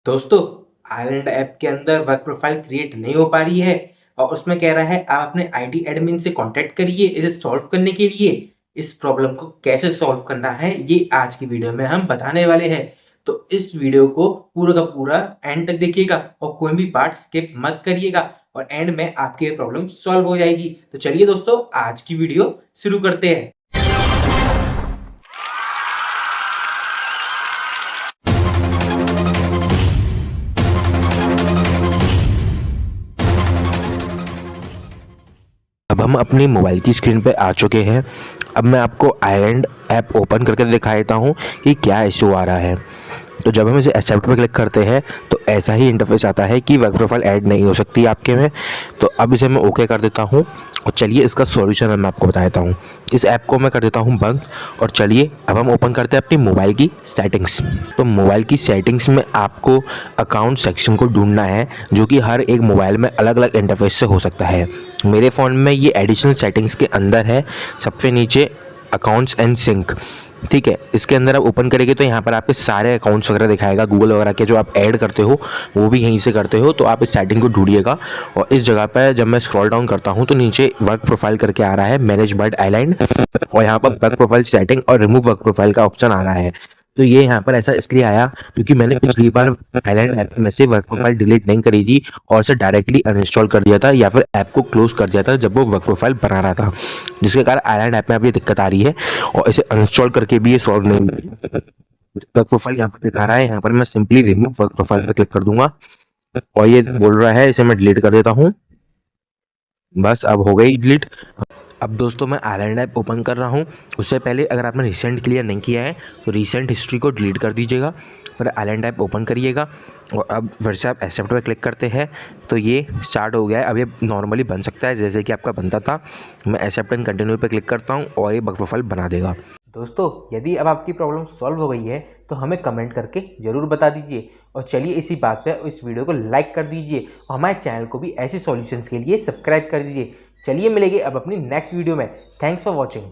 दोस्तों, island app के अंदर वर्क प्रोफाइल क्रिएट नहीं हो पा रही है और उसमें कह रहा है आप अपने आईटी एडमिन से कांटेक्ट करिए इसे सॉल्व करने के लिए। इस प्रॉब्लम को कैसे सॉल्व करना है ये आज की वीडियो में हम बताने वाले हैं। तो इस वीडियो को पूरा का पूरा एंड तक देखिएगा और कोई भी पार्ट स्किप मत करिएगा और एंड में आपकी प्रॉब्लम सॉल्व हो जाएगी। तो चलिए दोस्तों, आज की वीडियो शुरू करते हैं। अब हम अपनी मोबाइल की स्क्रीन पे आ चुके हैं। अब मैं आपको आइलैंड ऐप ओपन करके दिखा देता हूँ कि क्या इशू आ रहा है। तो जब हम इसे एक्सेप्ट पे क्लिक करते हैं तो ऐसा ही इंटरफेस आता है कि वर्क प्रोफाइल ऐड नहीं हो सकती आपके में। तो अब इसे मैं ओके कर देता हूँ और चलिए इसका सॉल्यूशन मैं आपको बता देता हूँ। इस ऐप को मैं कर देता हूँ बंद और चलिए अब हम ओपन करते हैं अपनी मोबाइल की सेटिंग्स। तो मोबाइल की सेटिंग्स में आपको अकाउंट सेक्शन को ढूंढना है जो कि हर एक मोबाइल में अलग अलग इंटरफेस से हो सकता है। मेरे फ़ोन में ये एडिशनल सेटिंग्स के अंदर है, सबसे नीचे अकाउंट्स एंड सिंक। ठीक है, इसके अंदर आप ओपन करेंगे तो यहाँ पर आपके सारे अकाउंट्स वगैरह दिखाएगा, गूगल वगैरह के जो आप ऐड करते हो वो भी यहीं से करते हो। तो आप इस सेटिंग को ढूंढिएगा और इस जगह पर जब मैं स्क्रॉल डाउन करता हूँ तो नीचे वर्क प्रोफाइल करके आ रहा है, मैनेज बट आइलैंड, और यहाँ पर वर्क प्रोफाइल सेटिंग और रिमूव वर्क प्रोफाइल का ऑप्शन आ रहा है। तो ये यहाँ पर ऐसा इसलिए आया क्योंकि मैंने पिछली बार आइलैंड ऐप में से वर्क प्रोफाइल डिलीट नहीं करी थी और इसे डायरेक्टली अनइंस्टॉल कर दिया था या फिर ऐप को क्लोज कर दिया था जब वो वर्क प्रोफाइल बना रहा था, जिसके कारण आइलैंड ऐप में अब ये दिक्कत आ रही है और इसे अनइंस्टॉल करके भी ये सॉल्व नहीं हुई। वर्क प्रोफाइल यहाँ पर दिखा रहा है, यहाँ पर मैं सिंपली रिमूव वर्क प्रोफाइल पर क्लिक कर दूंगा और ये बोल रहा है इसे मैं डिलीट कर देता हूँ। बस अब हो गई डिलीट। अब दोस्तों मैं आइलैंड ऐप ओपन कर रहा हूँ। उससे पहले अगर आपने रिसेंट क्लियर नहीं किया है तो रिसेंट हिस्ट्री को डिलीट कर दीजिएगा, फिर आइलैंड ऐप ओपन करिएगा और अब फिर से आप एक्सेप्ट पे क्लिक करते हैं तो ये स्टार्ट हो गया है। अब ये नॉर्मली बन सकता है जैसे कि आपका बनता था। मैं एक्सेप्ट एंड कंटिन्यू पे क्लिक करता हूँ और ये वर्क प्रोफाइल बना देगा। दोस्तों, यदि अब आपकी प्रॉब्लम सॉल्व हो गई है तो हमें कमेंट करके ज़रूर बता दीजिए और चलिए इसी बात पे इस वीडियो को लाइक कर दीजिए और हमारे चैनल को भी ऐसे सॉल्यूशंस के लिए सब्सक्राइब कर दीजिए। चलिए मिलेंगे अब अपनी नेक्स्ट वीडियो में। Thanks for watching.